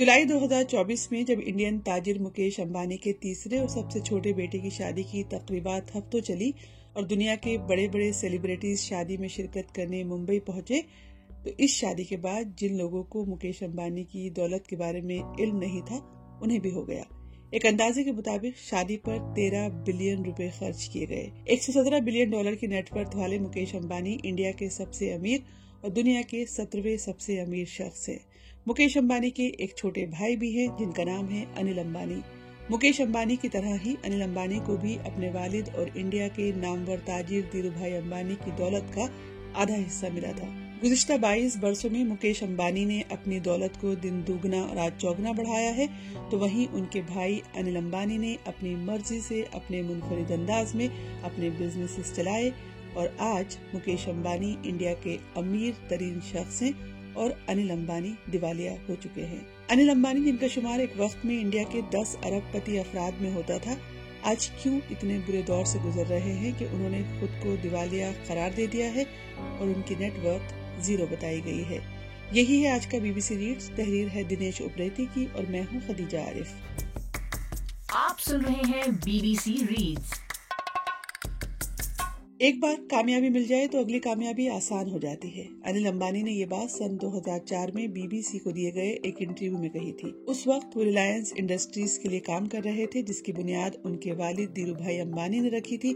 जुलाई 2024 में जब इंडियन ताजिर मुकेश अंबानी के तीसरे और सबसे छोटे बेटे की शादी की तकरीबात हफ्तों चली और दुनिया के बड़े बड़े सेलिब्रिटीज शादी में शिरकत करने मुंबई पहुंचे, तो इस शादी के बाद जिन लोगों को मुकेश अंबानी की दौलत के बारे में इल्म नहीं था, उन्हें भी हो गया। एक अंदाजे के मुताबिक शादी पर 13 बिलियन रुपए खर्च किए गए। 117 बिलियन डॉलर की नेटवर्थ वाले मुकेश अंबानी इंडिया के सबसे अमीर और दुनिया के 17वें सबसे अमीर शख्स हैं। मुकेश अंबानी के एक छोटे भाई भी हैं जिनका नाम है अनिल अंबानी। मुकेश अंबानी की तरह ही अनिल अंबानी को भी अपने वालिद और इंडिया के नामवर ताजिर धीरूभाई अंबानी की दौलत का आधा हिस्सा मिला था। गुज़िश्ता 22 वर्षों में मुकेश अंबानी ने अपनी दौलत को दिन दुगना रात चौगुना बढ़ाया है, तो वहीं उनके भाई अनिल अंबानी ने अपनी मर्जी से अपने मुनफरिद अंदाज में अपने बिजनेसेस चलाए और आज मुकेश अंबानी इंडिया के अमीर तरीन शख्स हैं और अनिल अंबानी दिवालिया हो चुके हैं। अनिल अंबानी, जिनका शुमार एक वक्त में इंडिया के 10 अरबपति अफराद में होता था, आज क्यों इतने बुरे दौर से गुजर रहे हैं कि उन्होंने खुद को दिवालिया करार दे दिया है और उनकी नेटवर्थ जीरो बताई गई है। यही है आज का BBC रीड्स। तहरीर है दिनेश उप्रेती की और मैं हूँ खदीजा आरिफ। आप सुन रहे हैं BBC रीड्स। एक बार कामयाबी मिल जाए तो अगली कामयाबी आसान हो जाती है। अनिल अंबानी ने ये बात सन 2004 में BBC को दिए गए एक इंटरव्यू में कही थी। उस वक्त वो रिलायंस इंडस्ट्रीज के लिए काम कर रहे थे, जिसकी बुनियाद उनके वालिद धीरूभाई अंबानी ने रखी थी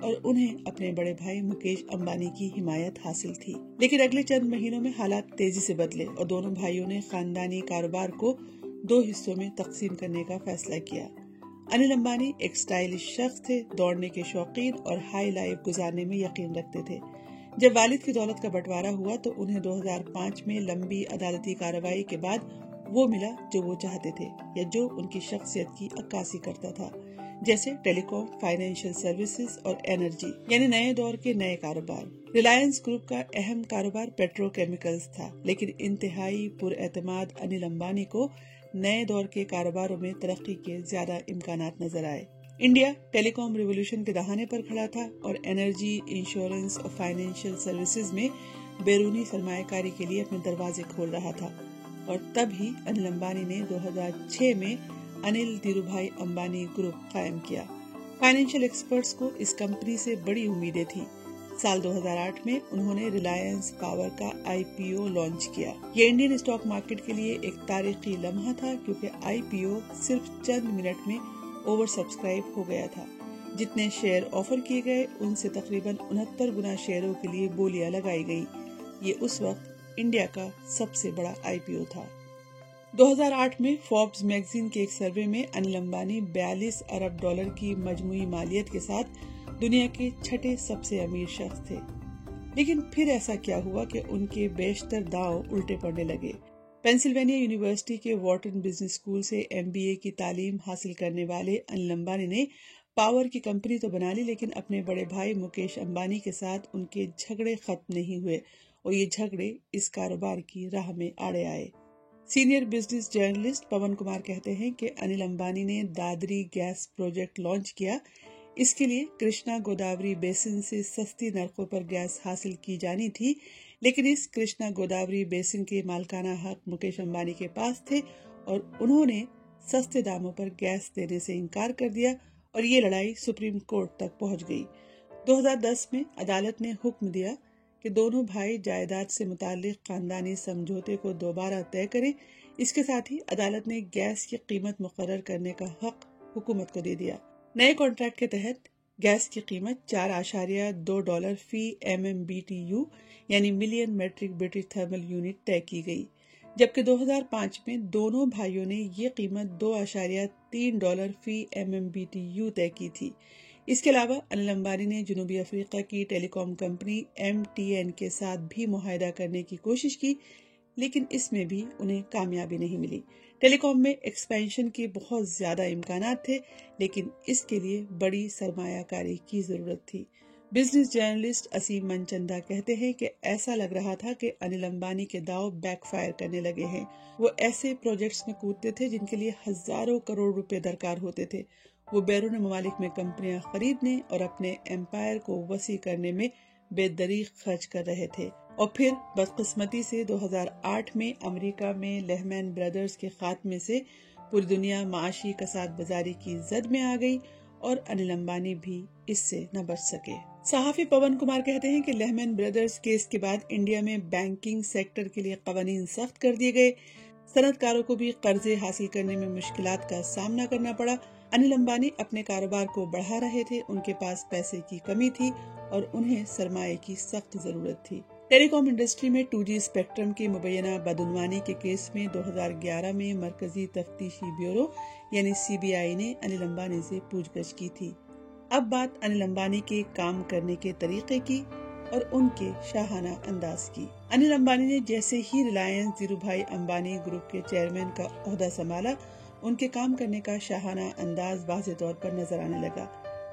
और उन्हें अपने बड़े भाई मुकेश अंबानी की हिमायत हासिल थी। लेकिन अगले चंद महीनों में हालात तेजी से बदले और दोनों भाइयों ने खानदानी कारोबार को 2 हिस्सों में तकसीम करने का फैसला किया। अनिल अंबानी एक स्टाइलिश शख्स थे, दौड़ने के शौकीन और हाई लाइफ गुजारने में यकीन रखते थे। जब वालिद की दौलत का बंटवारा हुआ तो उन्हें 2005 में लंबी अदालती कार्रवाई के बाद वो मिला जो वो चाहते थे या जो उनकी शख्सियत की अक्कासी करता था, जैसे टेलीकॉम, फाइनेंशियल सर्विसेज और एनर्जी, यानी नए दौर के नए कारोबार। रिलायंस ग्रुप का अहम कारोबार पेट्रोकेमिकल्स था, लेकिन इंतहाई पुरएतमाद अनिल अंबानी को नए दौर के कारोबारों में तरक्की के ज्यादा इम्कानात नजर आए। इंडिया टेलीकॉम रिवॉल्यूशन के दहाने पर खड़ा था और एनर्जी, इंश्योरेंस और फाइनेंशियल सर्विसेज में बैरूनी सरमायाकारी के लिए अपने दरवाजे खोल रहा था। और तब ही अनिल अंबानी ने 2006 में अनिल धीरूभाई अंबानी ग्रुप कायम किया। फाइनेंशियल एक्सपर्ट्स को इस कंपनी से बड़ी उम्मीदें थी। साल 2008 में उन्होंने रिलायंस पावर का IPO लॉन्च किया। ये इंडियन स्टॉक मार्केट के लिए एक तारीखी लम्हा था, क्योंकि IPO सिर्फ चंद मिनट में ओवर सब्सक्राइब हो गया था। जितने शेयर ऑफर किए गए उनसे तकरीबन 69 गुना शेयरों के लिए बोलियां लगाई गई। ये उस वक्त इंडिया का सबसे बड़ा IPO था। 2008 में फोर्ब्स मैगजीन के एक सर्वे में अनिल अंबानी 42 अरब डॉलर की मजमूई मालियत के साथ दुनिया के 6ठे सबसे अमीर शख्स थे। लेकिन फिर ऐसा क्या हुआ कि उनके बेशतर दांव उल्टे पड़ने लगे। पेंसिल्वेनिया यूनिवर्सिटी के वॉर्टन बिजनेस स्कूल से MBA की तालीम हासिल करने वाले अनिल अंबानी ने पावर की कंपनी तो बना ली, लेकिन अपने बड़े भाई मुकेश अंबानी के साथ उनके झगड़े खत्म नहीं हुए और ये झगड़े इस कारोबार की राह में आड़े आए। सीनियर बिजनेस जर्नलिस्ट पवन कुमार कहते हैं कि अनिल अंबानी ने दादरी गैस प्रोजेक्ट लॉन्च किया। इसके लिए कृष्णा गोदावरी बेसिन से सस्ती नरकों पर गैस हासिल की जानी थी, लेकिन इस कृष्णा गोदावरी बेसिन के मालकाना हक मुकेश अंबानी के पास थे और उन्होंने सस्ते दामों पर गैस देने से इनकार कर दिया और ये लड़ाई सुप्रीम कोर्ट तक पहुंच गई। 2010 में अदालत ने हुक्म दिया कि दोनों भाई जायदाद से मुताल्लिक खानदानी समझौते को दोबारा तय करें। इसके साथ ही अदालत ने गैस की कीमत मुकर्रर करने का हक हुकूमत को दे दिया। नए कॉन्ट्रैक्ट के तहत गैस की कीमत $4.2 फी MMBTU यानी million metric British thermal unit तय की गई, जबकि 2005 में दोनों भाइयों ने ये कीमत $2.3 फी MMBTU तय की थी। इसके अलावा अनिल अंबानी ने जनूबी अफ्रीका की टेलीकॉम कंपनी MTN के साथ भी मुआहदा करने की कोशिश की, लेकिन इसमें भी उन्हें कामयाबी नहीं मिली। टेलीकॉम में एक्सपेंशन के बहुत ज्यादा इम्कानात थे, लेकिन इसके लिए बड़ी सरमायाकारी की जरूरत थी। बिजनेस जर्नलिस्ट असीम मनचंदा कहते हैं कि ऐसा लग रहा था कि अनिल अंबानी के दाव बैकफायर करने लगे हैं। वो ऐसे प्रोजेक्ट्स में कूदते थे जिनके लिए हजारों करोड़ रुपए दरकार होते थे। वो बैरून ममालिक में कंपनियां खरीदने और अपने एम्पायर को वसी करने में बेदरीग खर्च कर रहे थे اور پھر بدقسمتی سے 2008 میں امریکہ میں لیہمین برادرز کے خاتمے سے پوری دنیا معاشی کساد بازاری کی زد میں آ گئی اور انل امبانی بھی اس سے نہ بچ سکے۔ صحافی پون کمار کہتے ہیں کہ لیہمین برادرز کیس کے بعد انڈیا میں بینکنگ سیکٹر کے لیے قوانین سخت کر دیے گئے، صنعت کاروں کو بھی قرضے حاصل کرنے میں مشکلات کا سامنا کرنا پڑا۔ انل امبانی اپنے کاروبار کو بڑھا رہے تھے، ان کے پاس پیسے کی کمی تھی اور انہیں سرمایہ کی سخت ضرورت تھی۔ ٹیلی کام انڈسٹری میں 2G اسپیکٹرم کی مبینہ بدعنوانی کے کیس میں 2011 میں مرکزی تفتیشی بیورو یعنی CBI نے انل امبانی سے پوچھ گچھ کی تھی۔ اب بات انل امبانی کے کام کرنے کے طریقے کی اور ان کے شاہانہ انداز کی۔ انل امبانی نے جیسے ہی ریلائنس دھیرو بھائی امبانی گروپ کے چیئرمین کا عہدہ سنبھالا، ان کے کام کرنے کا شاہانہ انداز واضح طور پر نظر آنے لگا۔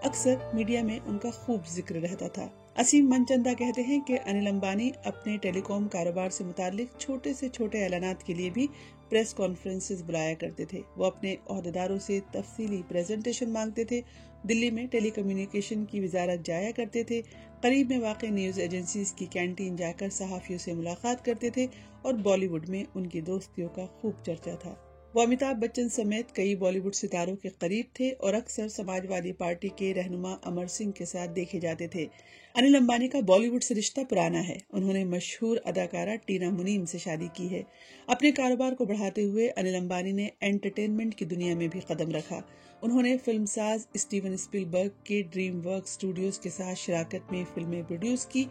اکثر میڈیا میں ان کا خوب ذکر رہتا تھا۔ اسیم منچندا کہتے ہیں کہ انل امبانی اپنے ٹیلی کام کاروبار سے متعلق چھوٹے سے چھوٹے اعلانات کے لیے بھی پریس کانفرنسز بلایا کرتے تھے۔ وہ اپنے عہدیداروں سے تفصیلی پریزنٹیشن مانگتے تھے، دلی میں ٹیلی کمیونیکیشن کی وزارت جایا کرتے تھے، قریب میں واقع نیوز ایجنسیز کی کینٹین جا کر صحافیوں سے ملاقات کرتے تھے اور بالی ووڈ میں ان کی دوستیوں کا خوب چرچا تھا۔ وہ امیتابھ بچن سمیت کئی بالی ووڈ ستاروں کے قریب تھے اور اکثر سماجوادی پارٹی کے رہنما امر سنگھ کے ساتھ دیکھے جاتے تھے۔ انل امبانی کا بالی ووڈ سے رشتہ پرانا ہے۔ انہوں نے مشہور اداکارہ ٹینا منیم سے شادی کی ہے۔ اپنے کاروبار کو بڑھاتے ہوئے انل امبانی نے انٹرٹینمنٹ کی دنیا میں بھی قدم رکھا۔ انہوں نے فلم ساز اسٹیون اسپیلبرگ کے ڈریم ورک اسٹوڈیوز کے ساتھ شراکت میں فلمیں پروڈیوس کی۔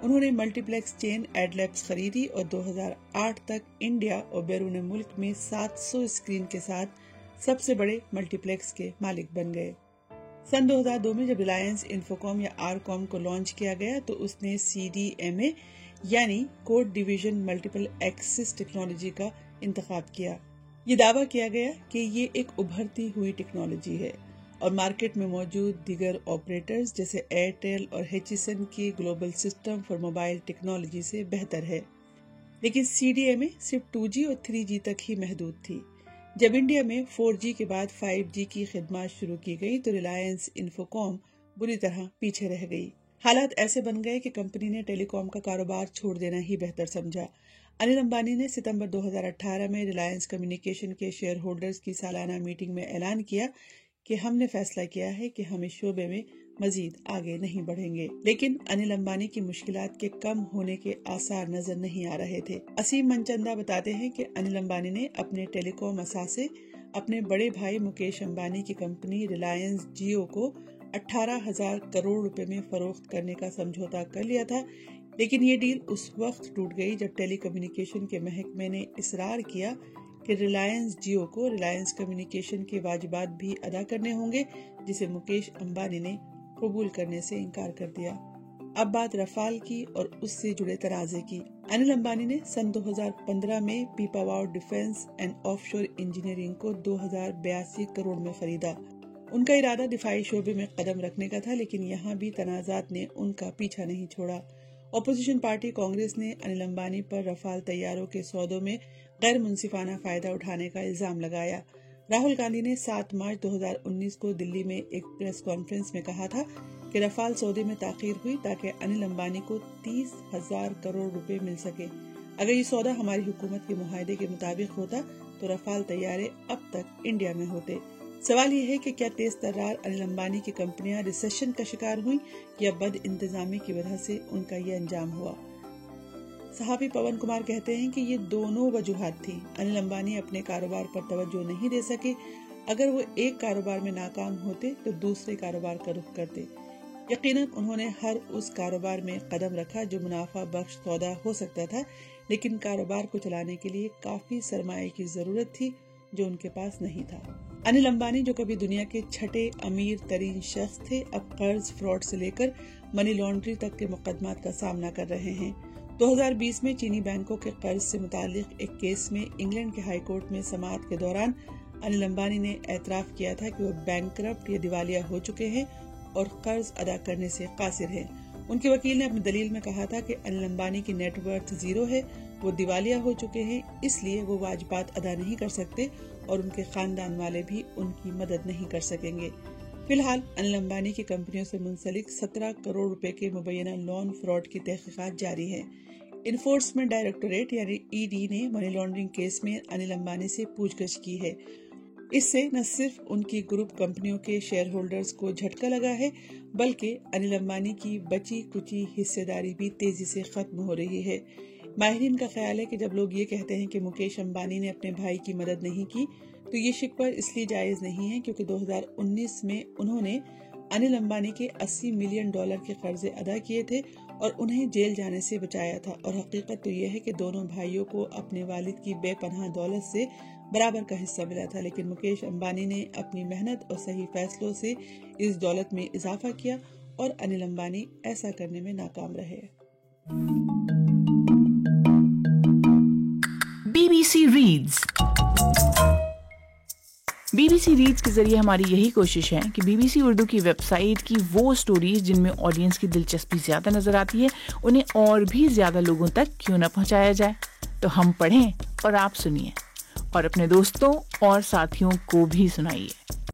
انہوں نے ملٹی پلیکس چین ایڈ لیبس خریدی اور 2008 تک انڈیا اور بیرون ملک میں 700 اسکرین کے ساتھ سب سے بڑے ملٹی پلیکس کے مالک بن گئے۔ سن 2002 میں جب ریلائنس انفوکام یا آرکام کو لانچ کیا گیا تو اس نے CDMA یعنی code division multiple access technology کا انتخاب کیا۔ یہ دعویٰ کیا گیا کہ یہ ایک ابھرتی ہوئی ٹیکنالوجی ہے اور مارکیٹ میں موجود دیگر آپریٹرز جیسے ایئرٹیل اور ہچسن کی global system for mobile technology سے بہتر ہے، لیکن CDMA صرف 2G اور 3G تک ہی محدود تھی۔ جب انڈیا میں 4G کے بعد 5G کی خدمات شروع کی گئی تو ریلائنس انفوکام بری طرح پیچھے رہ گئی۔ حالات ایسے بن گئے کہ کمپنی نے ٹیلی کام کا کاروبار چھوڑ دینا ہی بہتر سمجھا۔ انل امبانی نے ستمبر 2018 میں ریلائنس کمیونیکیشن کے شیئر ہولڈرز کی سالانہ میٹنگ میں اعلان کیا کہ ہم نے فیصلہ کیا ہے کہ ہم اس شعبے میں مزید آگے نہیں بڑھیں گے، لیکن انل امبانی کی مشکلات کے کم ہونے کے آثار نظر نہیں آ رہے تھے۔ اسیم منچندا بتاتے ہیں کہ انل امبانی نے اپنے ٹیلی کام اثاثے اپنے بڑے بھائی مکیش امبانی کی کمپنی ریلائنس جیو کو 18,000 کروڑ روپے میں فروخت کرنے کا سمجھوتا کر لیا تھا، لیکن یہ ڈیل اس وقت ٹوٹ گئی جب ٹیلی کمیونیکیشن کے محکمے نے اصرار کیا کہ ریلائنس جیو کو ریلائنس کمیونیکیشن کے واجبات بھی ادا کرنے ہوں گے، جسے مکیش امبانی نے قبول کرنے سے انکار کر دیا۔ اب بات رفال کی اور اس سے جڑے تنازع کی۔ انل امبانی نے سن 2015 میں پیپاواؤ ڈیفنس اینڈ آف شور انجینئرنگ کو 2082 کروڑ میں خریدا۔ ان کا ارادہ دفاعی شعبے میں قدم رکھنے کا تھا، لیکن یہاں بھی تنازعات نے ان کا پیچھا نہیں چھوڑا۔ اپوزیشن پارٹی کانگریس نے انل امبانی پر رفال طیاروں کے سودوں میں غیر منصفانہ فائدہ اٹھانے کا الزام لگایا۔ راہل گاندھی نے 7 مارچ 2019 کو دلی میں ایک پریس کانفرنس میں کہا تھا کہ رفال سودے میں تاخیر ہوئی تاکہ انل امبانی کو 30,000 کروڑ روپے مل سکے۔ اگر یہ سودا ہماری حکومت کے معاہدے کے مطابق ہوتا تو رفال طیارے اب تک انڈیا میں ہوتے۔ سوال یہ ہے کہ کیا تیز ترار انل امبانی کی کمپنیاں ریسیشن کا شکار ہوئیں یا بد انتظامی کی وجہ سے ان کا یہ انجام ہوا؟ صحافی پون کمار کہتے ہیں کہ یہ دونوں وجوہات تھیں۔ انل امبانی اپنے کاروبار پر توجہ نہیں دے سکے۔ اگر وہ ایک کاروبار میں ناکام ہوتے تو دوسرے کاروبار کا رخ کرتے۔ یقیناً انہوں نے ہر اس کاروبار میں قدم رکھا جو منافع بخش سودا ہو سکتا تھا، لیکن کاروبار کو چلانے کے لیے کافی سرمایہ کی ضرورت تھی جو ان کے پاس نہیں تھا۔ انل امبانی جو کبھی دنیا کے 6 امیر ترین شخص تھے، اب قرض، فراڈ سے لے کر منی لانڈری تک کے مقدمات کا سامنا کر رہے ہیں۔ 2020 میں چینی بینکوں کے قرض سے متعلق ایک کیس میں انگلینڈ کے ہائی کورٹ میں سماعت کے دوران انل امبانی نے اعتراف کیا تھا کہ وہ بینکرپٹ یا دیوالیہ ہو چکے ہیں اور قرض ادا کرنے سے قاصر ہیں۔ ان کے وکیل نے اپنی دلیل میں کہا تھا کہ انل امبانی کی نیٹ ورتھ 0 ہے، وہ دیوالیہ ہو چکے ہیں، اس لیے وہ واجبات ادا نہیں کر سکتے اور ان کے خاندان والے بھی ان کی مدد نہیں کر سکیں گے۔ فی الحال انل امبانی کی کمپنیوں سے منسلک 17 کروڑ روپے کے مبینہ لون فراڈ کی تحقیقات جاری ہیں۔ इन्फोर्समेंट डायरेक्टोरेट यानी ईडी ने मनी लॉन्ड्रिंग केस में अनिल अंबानी से पूछगछ की है। इससे न सिर्फ उनकी ग्रुप कंपनियों के शेयर होल्डर्स को झटका लगा है, बल्कि अनिल अंबानी की बची कुची हिस्सेदारी भी तेजी से खत्म हो रही है। माहिरीन का ख्याल है कि जब लोग ये कहते हैं कि मुकेश अंबानी ने अपने भाई की मदद नहीं की, तो ये शिकवा इसलिए जायज नहीं है क्योंकि 2019 में उन्होंने अनिल अंबानी के $80 मिलियन के कर्जे अदा किए थे और उन्हें जेल जाने से बचाया था। और हकीकत तो यह है कि दोनों भाइयों को अपने वालिद की बेपनाह दौलत से बराबर का हिस्सा मिला था, लेकिन मुकेश अंबानी ने अपनी मेहनत और सही फैसलों से इस दौलत में इजाफा किया और अनिल अंबानी ऐसा करने में नाकाम रहे। BBC reads. BBC रीड्स के जरिए हमारी यही कोशिश है कि BBC उर्दू की वेबसाइट की वो स्टोरीज जिनमें ऑडियंस की दिलचस्पी ज्यादा नजर आती है, उन्हें और भी ज्यादा लोगों तक क्यों न पहुंचाया जाए। तो हम पढ़ें और आप सुनिए और अपने दोस्तों और साथियों को भी सुनाइए।